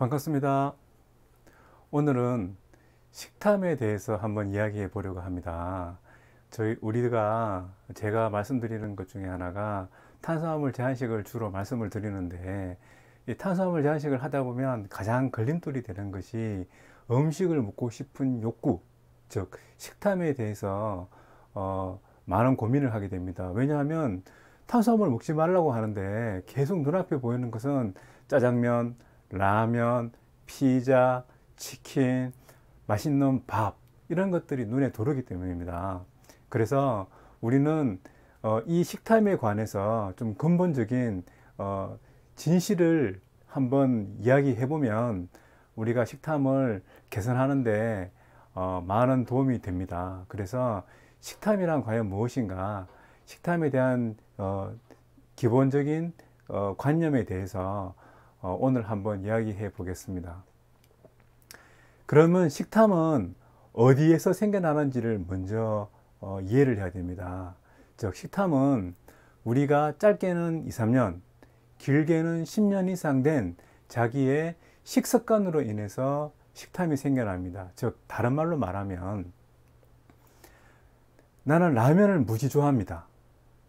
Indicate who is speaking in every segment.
Speaker 1: 반갑습니다. 오늘은 식탐에 대해서 한번 이야기해 보려고 합니다. 제가 말씀드리는 것 중에 하나가 탄수화물 제한식을 주로 말씀을 드리는데, 이 탄수화물 제한식을 하다 보면 가장 걸림돌이 되는 것이 음식을 먹고 싶은 욕구, 즉 식탐에 대해서 많은 고민을 하게 됩니다. 왜냐하면 탄수화물 먹지 말라고 하는데 계속 눈앞에 보이는 것은 짜장면, 라면, 피자, 치킨, 맛있는 밥, 이런 것들이 눈에 들어오기 때문입니다. 그래서 우리는 이 식탐에 관해서 좀 근본적인 진실을 한번 이야기해 보면 우리가 식탐을 개선하는데 많은 도움이 됩니다. 그래서 식탐이란 과연 무엇인가, 식탐에 대한 기본적인 관념에 대해서 오늘 한번 이야기해 보겠습니다. 그러면 식탐은 어디에서 생겨나는지를 먼저 이해를 해야 됩니다. 즉 식탐은 우리가 짧게는 2, 3년, 길게는 10년 이상 된 자기의 식습관으로 인해서 식탐이 생겨납니다. 즉 다른 말로 말하면 나는 라면을 무지 좋아합니다.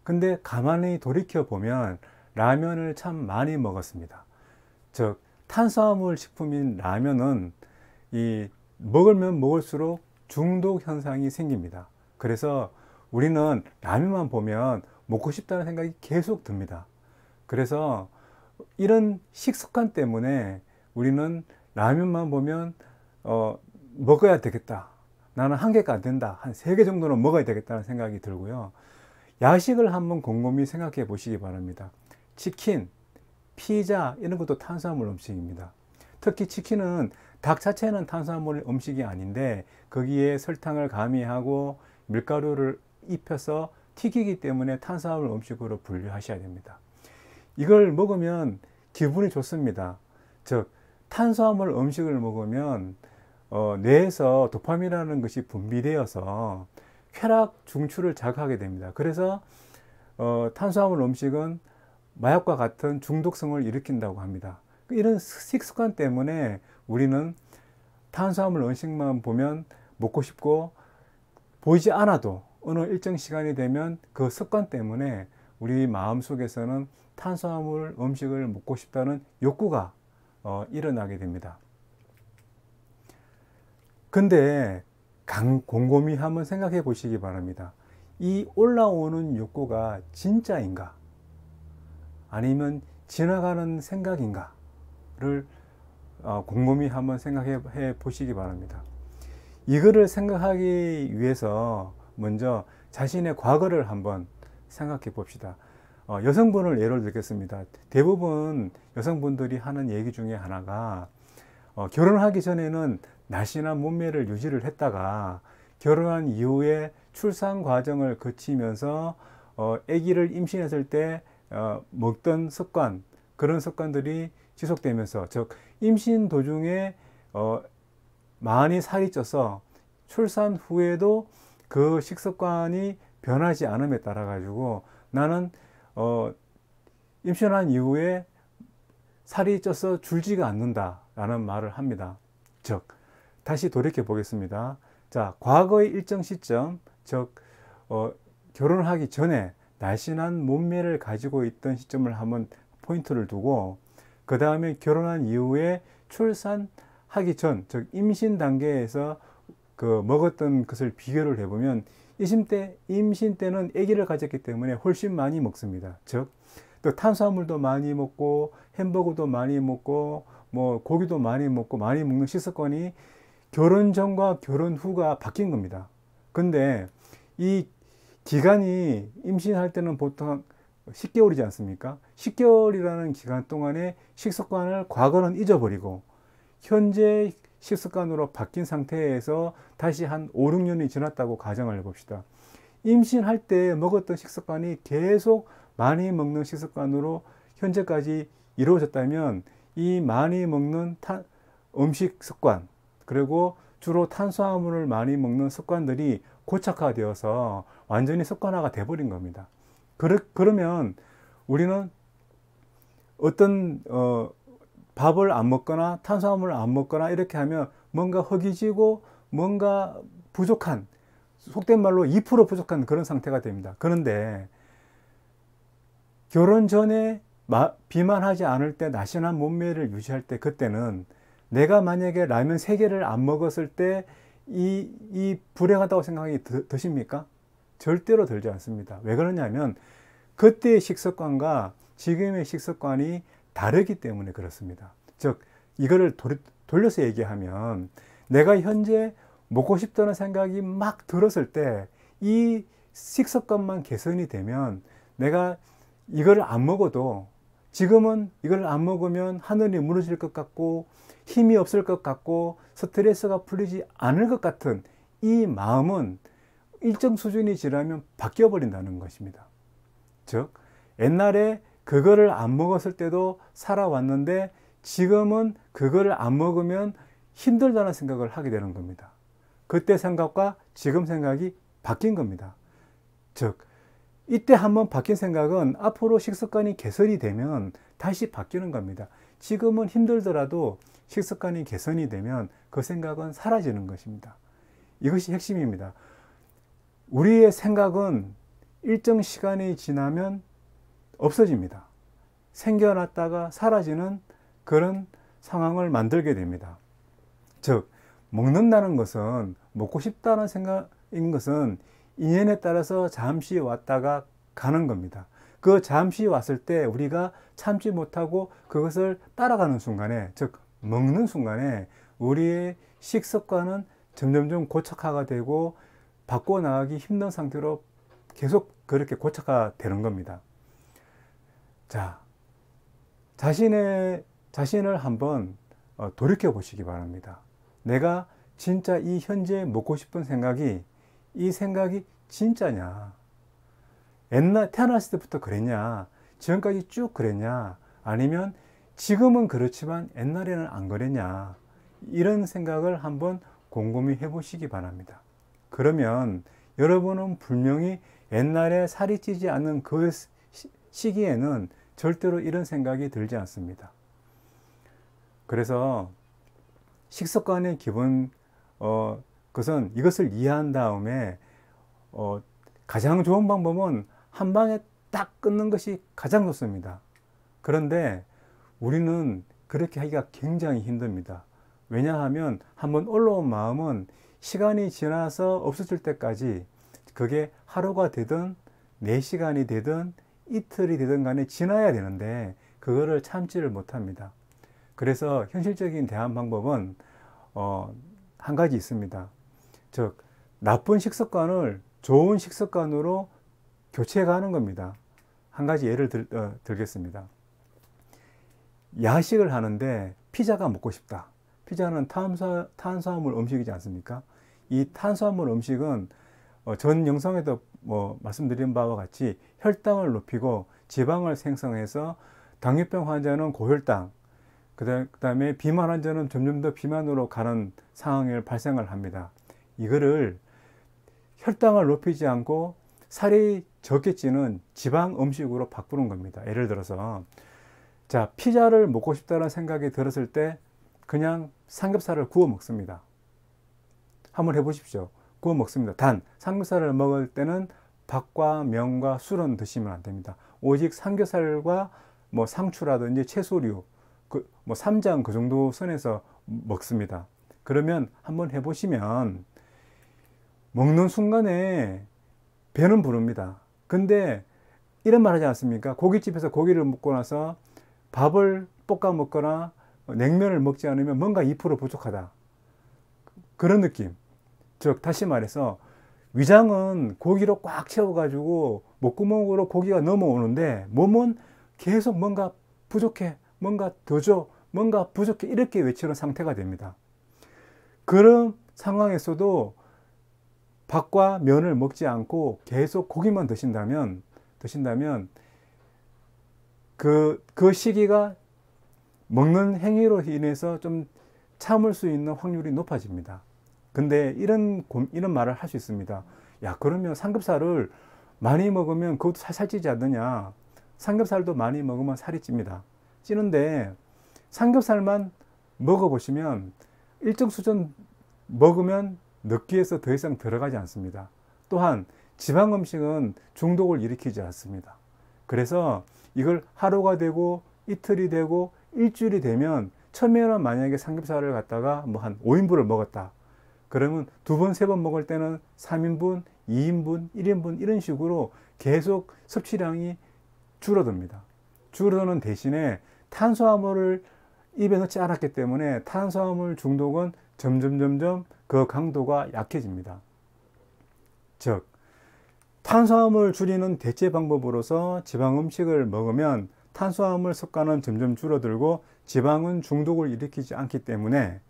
Speaker 1: 근데 가만히 돌이켜 보면 라면을 참 많이 먹었습니다. 즉 탄수화물 식품인 라면은 먹으면 먹을수록 중독 현상이 생깁니다. 그래서 우리는 라면만 보면 먹고 싶다는 생각이 계속 듭니다. 그래서 이런 식습관 때문에 우리는 라면만 보면 먹어야 되겠다, 나는 한 개가 안 된다, 한 3개 정도는 먹어야 되겠다는 생각이 들고요. 야식을 한번 곰곰이 생각해 보시기 바랍니다. 치킨, 피자, 이런 것도 탄수화물 음식입니다. 특히 치킨은 닭 자체는 탄수화물 음식이 아닌데 거기에 설탕을 가미하고 밀가루를 입혀서 튀기기 때문에 탄수화물 음식으로 분류하셔야 됩니다. 이걸 먹으면 기분이 좋습니다. 즉 탄수화물 음식을 먹으면 뇌에서 도파민이라는 것이 분비되어서 쾌락 중추를 자극하게 됩니다. 그래서 탄수화물 음식은 마약과 같은 중독성을 일으킨다고 합니다. 이런 식습관 때문에 우리는 탄수화물 음식만 보면 먹고 싶고, 보이지 않아도 어느 일정 시간이 되면 그 습관 때문에 우리 마음속에서는 탄수화물 음식을 먹고 싶다는 욕구가 일어나게 됩니다. 근데 곰곰이 한번 생각해 보시기 바랍니다. 이 올라오는 욕구가 진짜인가? 아니면 지나가는 생각인가를 곰곰이 한번 생각해 보시기 바랍니다. 이거를 생각하기 위해서 먼저 자신의 과거를 한번 생각해 봅시다. 여성분을 예로 들겠습니다. 대부분 여성분들이 하는 얘기 중에 하나가 결혼하기 전에는 날씬한 몸매를 유지를 했다가 결혼한 이후에 출산 과정을 거치면서 아기를 임신했을 때 먹던 습관, 그런 습관들이 지속되면서, 즉 임신 도중에 많이 살이 쪄서 출산 후에도 그 식습관이 변하지 않음에 따라 가지고 나는 임신한 이후에 살이 쪄서 줄지가 않는다 라는 말을 합니다. 즉 다시 돌이켜 보겠습니다. 자, 과거의 일정 시점, 즉 결혼을 하기 전에 날씬한 몸매를 가지고 있던 시점을 한번 포인트를 두고, 그 다음에 결혼한 이후에 출산하기 전, 즉 임신 단계에서 먹었던 것을 비교를 해보면 임신 때는 아기를 가졌기 때문에 훨씬 많이 먹습니다. 즉 또 탄수화물도 많이 먹고 햄버거도 많이 먹고 뭐 고기도 많이 먹고 많이 먹는 식습관이 결혼 전과 결혼 후가 바뀐 겁니다. 근데 이 기간이 임신할 때는 보통 10개월이지 않습니까? 10개월이라는 기간 동안에 식습관을 과거는 잊어버리고 현재 식습관으로 바뀐 상태에서 다시 한 5, 6년이 지났다고 가정을 해봅시다. 임신할 때 먹었던 식습관이 계속 많이 먹는 식습관으로 현재까지 이루어졌다면 이 많이 먹는 음식 습관, 그리고 주로 탄수화물을 많이 먹는 습관들이 고착화되어서 완전히 습관화가 돼버린 겁니다. 그러면 우리는 어떤 밥을 안 먹거나 탄수화물을 안 먹거나 이렇게 하면 뭔가 허기지고 뭔가 부족한, 속된 말로 2% 부족한 그런 상태가 됩니다. 그런데 결혼 전에 비만하지 않을 때 날씬한 몸매를 유지할 때, 그때는 내가 만약에 라면 3개를 안 먹었을 때 이 불행하다고 생각이 드십니까? 절대로 들지 않습니다. 왜 그러냐면 그때의 식습관과 지금의 식습관이 다르기 때문에 그렇습니다. 즉 이거를 돌려서 얘기하면, 내가 현재 먹고 싶다는 생각이 막 들었을 때 이 식습관만 개선이 되면, 내가 이걸 안 먹어도, 지금은 이걸 안 먹으면 하늘이 무너질 것 같고 힘이 없을 것 같고 스트레스가 풀리지 않을 것 같은 이 마음은 일정 수준이 지나면 바뀌어 버린다는 것입니다. 즉 옛날에 그거를 안 먹었을 때도 살아왔는데 지금은 그거를 안 먹으면 힘들다는 생각을 하게 되는 겁니다. 그때 생각과 지금 생각이 바뀐 겁니다. 즉 이때 한번 바뀐 생각은 앞으로 식습관이 개선이 되면 다시 바뀌는 겁니다. 지금은 힘들더라도 식습관이 개선이 되면 그 생각은 사라지는 것입니다. 이것이 핵심입니다. 우리의 생각은 일정 시간이 지나면 없어집니다. 생겨났다가 사라지는 그런 상황을 만들게 됩니다. 즉 먹는다는 것은, 먹고 싶다는 생각인 것은 인연에 따라서 잠시 왔다가 가는 겁니다. 그 잠시 왔을 때 우리가 참지 못하고 그것을 따라가는 순간에, 즉 먹는 순간에 우리의 식습관은 점점점 고착화가 되고 바꿔나가기 힘든 상태로 계속 그렇게 고착화 되는 겁니다. 자, 자신을 한번 돌이켜 보시기 바랍니다. 내가 진짜 이 현재 먹고 싶은 생각이, 이 생각이 진짜냐? 옛날 태어났을 때부터 그랬냐? 지금까지 쭉 그랬냐? 아니면 지금은 그렇지만 옛날에는 안 그랬냐? 이런 생각을 한번 곰곰이 해보시기 바랍니다. 그러면 여러분은 분명히 옛날에 살이 찌지 않는 그 시기에는 절대로 이런 생각이 들지 않습니다. 그래서 식습관의 기본 것은, 이것을 이해한 다음에 가장 좋은 방법은 한 방에 딱 끊는 것이 가장 좋습니다. 그런데 우리는 그렇게 하기가 굉장히 힘듭니다. 왜냐하면 한번 올라온 마음은 시간이 지나서 없어질 때까지, 그게 하루가 되든 4시간이 되든 이틀이 되든 간에 지나야 되는데 그거를 참지를 못합니다. 그래서 현실적인 대안 방법은 한 가지 있습니다. 즉 나쁜 식습관을 좋은 식습관으로 교체해 가는 겁니다. 한 가지 예를 들겠습니다. 야식을 하는데 피자가 먹고 싶다. 피자는 탄수화물 음식이지 않습니까? 이 탄수화물 음식은 전 영상에도 말씀드린 바와 같이 혈당을 높이고 지방을 생성해서 당뇨병 환자는 고혈당, 그 다음에 비만 환자는 점점 더 비만으로 가는 상황을 발생을 합니다. 이거를 혈당을 높이지 않고 살이 적게 찌는 지방 음식으로 바꾸는 겁니다. 예를 들어서 자, 피자를 먹고 싶다는 생각이 들었을 때 그냥 삼겹살을 구워 먹습니다. 한번 해보십시오. 구워 먹습니다. 단 삼겹살을 먹을 때는 밥과 면과 술은 드시면 안 됩니다. 오직 삼겹살과 상추라든지 채소류, 쌈장 그 정도 선에서 먹습니다. 그러면 한번 해보시면 먹는 순간에 배는 부릅니다. 근데 이런 말 하지 않습니까? 고깃집에서 고기를 먹고 나서 밥을 볶아 먹거나 냉면을 먹지 않으면 뭔가 2% 부족하다. 그런 느낌. 즉 다시 말해서 위장은 고기로 꽉 채워가지고 목구멍으로 고기가 넘어오는데 몸은 계속 뭔가 부족해, 뭔가 더 줘, 뭔가 부족해, 이렇게 외치는 상태가 됩니다. 그런 상황에서도 밥과 면을 먹지 않고 계속 고기만 드신다면 그 시기가 먹는 행위로 인해서 좀 참을 수 있는 확률이 높아집니다. 근데 이런 말을 할 수 있습니다. 야, 그러면 삼겹살을 많이 먹으면 그것도 살찌지 않느냐? 삼겹살도 많이 먹으면 살이 찝니다. 찌는데 삼겹살만 먹어보시면 일정 수준 먹으면 느끼해서 더 이상 들어가지 않습니다. 또한 지방 음식은 중독을 일으키지 않습니다. 그래서 이걸 하루가 되고 이틀이 되고 일주일이 되면 처음에는 만약에 삼겹살을 갖다가 뭐 한 5인분을 먹었다. 그러면 2번, 3번 먹을 때는 3인분, 2인분, 1인분 이런 식으로 계속 섭취량이 줄어듭니다. 줄어드는 대신에 탄수화물을 입에 넣지 않았기 때문에 탄수화물 중독은 점점 그 강도가 약해집니다. 즉, 탄수화물 줄이는 대체 방법으로서 지방 음식을 먹으면 탄수화물 습관은 점점 줄어들고 지방은 중독을 일으키지 않기 때문에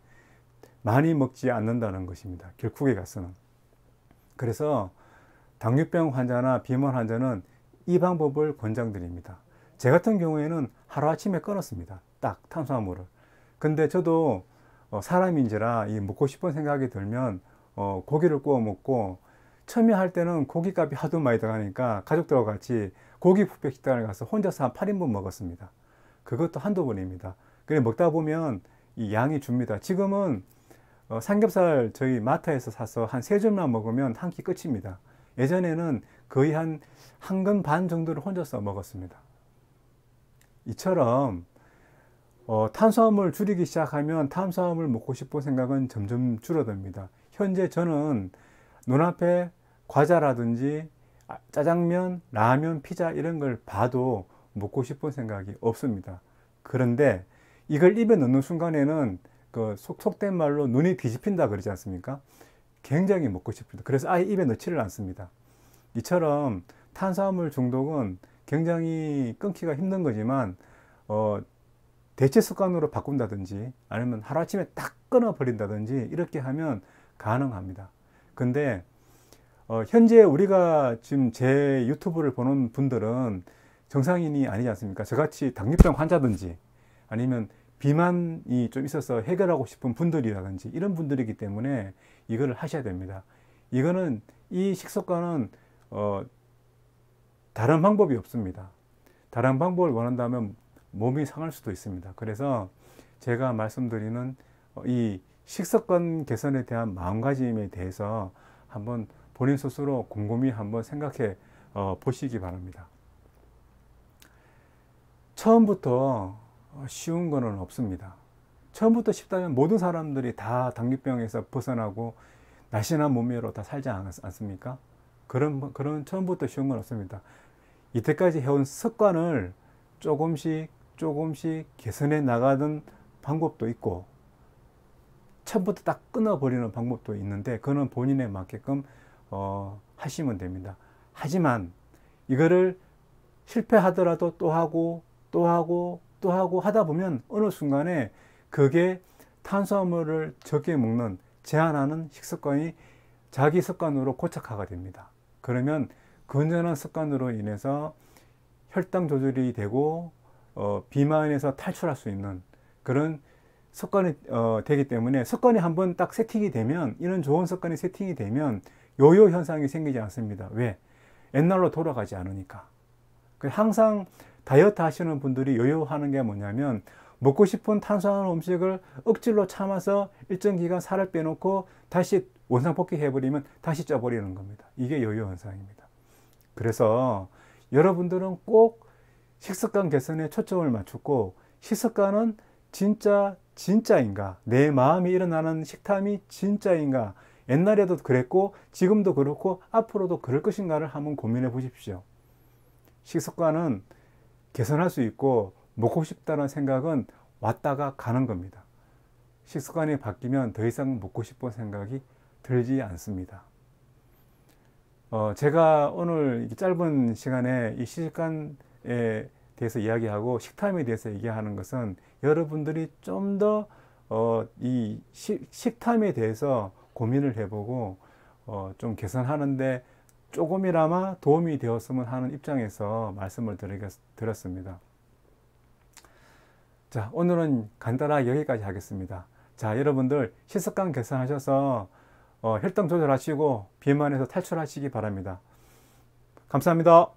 Speaker 1: 많이 먹지 않는다는 것입니다. 결국에 가서는. 그래서 당뇨병 환자나 비만 환자는 이 방법을 권장드립니다. 제 같은 경우에는 하루아침에 끊었습니다. 딱 탄수화물을. 근데 저도 사람인지라 이 먹고 싶은 생각이 들면 고기를 구워 먹고, 처음에 할 때는 고기값이 하도 많이 들어가니까 가족들과 같이 고기 뷔페 식당을 가서 혼자서 한 8인분 먹었습니다. 그것도 한두 번입니다. 그래 먹다 보면 이 양이 줍니다. 지금은 삼겹살 저희 마트에서 사서 한 3점만 먹으면 한 끼 끝입니다. 예전에는 거의 한 근 반 정도를 혼자서 먹었습니다. 이처럼 탄수화물 줄이기 시작하면 탄수화물 먹고 싶은 생각은 점점 줄어듭니다. 현재 저는 눈앞에 과자라든지 짜장면, 라면, 피자 이런 걸 봐도 먹고 싶은 생각이 없습니다. 그런데 이걸 입에 넣는 순간에는 그 속된 말로 눈이 뒤집힌다 그러지 않습니까? 굉장히 먹고 싶습니다. 그래서 아예 입에 넣지를 않습니다. 이처럼 탄수화물 중독은 굉장히 끊기가 힘든 거지만 대체 습관으로 바꾼다든지 아니면 하루아침에 딱 끊어버린다든지 이렇게 하면 가능합니다. 근데 현재 우리가 지금 제 유튜브를 보는 분들은 정상인이 아니지 않습니까? 저같이 당뇨병 환자든지 아니면 비만이 좀 있어서 해결하고 싶은 분들이라든지 이런 분들이기 때문에 이거를 하셔야 됩니다. 이거는 이 식습관은 다른 방법이 없습니다. 다른 방법을 원한다면 몸이 상할 수도 있습니다. 그래서 제가 말씀드리는 이 식습관 개선에 대한 마음가짐에 대해서 한번 본인 스스로 곰곰이 한번 생각해 보시기 바랍니다. 처음부터 쉬운 거는 없습니다. 처음부터 쉽다면 모든 사람들이 다 당뇨병에서 벗어나고 날씬한 몸매로 다 살지 않습니까? 그런 처음부터 쉬운 건 없습니다. 이때까지 해온 습관을 조금씩 개선해 나가는 방법도 있고 처음부터 딱 끊어버리는 방법도 있는데 그거는 본인에 맞게끔 하시면 됩니다. 하지만 이거를 실패하더라도 또 하고 하다 보면 어느 순간에 그게 탄수화물을 적게 먹는 제한하는 식습관이 자기 습관으로 고착화가 됩니다. 그러면 건전한 습관으로 인해서 혈당 조절이 되고 비만에서 탈출할 수 있는 그런 습관이 되기 때문에 습관이 한번 딱 세팅이 되면 이런 좋은 습관이 세팅이 되면 요요 현상이 생기지 않습니다. 왜? 옛날로 돌아가지 않으니까. 항상 다이어트 하시는 분들이 요요하는 게 뭐냐면 먹고 싶은 탄수화물 음식을 억지로 참아서 일정 기간 살을 빼놓고 다시 원상복귀 해버리면 다시 쪄버리는 겁니다. 이게 요요 현상입니다. 그래서 여러분들은 꼭 식습관 개선에 초점을 맞추고 식습관은 진짜인가? 내 마음이 일어나는 식탐이 진짜인가? 옛날에도 그랬고 지금도 그렇고 앞으로도 그럴 것인가를 한번 고민해 보십시오. 식습관은 개선할 수 있고 먹고 싶다는 생각은 왔다가 가는 겁니다. 식습관이 바뀌면 더 이상 먹고 싶은 생각이 들지 않습니다. 제가 오늘 짧은 시간에 이 식습관에 대해서 이야기하고 식탐에 대해서 얘기하는 것은 여러분들이 좀 더 이 식탐에 대해서 고민을 해보고 좀 개선하는데 조금이나마 도움이 되었으면 하는 입장에서 말씀을 드렸습니다. 자, 오늘은 간단하게 여기까지 하겠습니다. 자, 여러분들 식습관 개선하셔서 혈당 조절하시고 비만에서 탈출하시기 바랍니다. 감사합니다.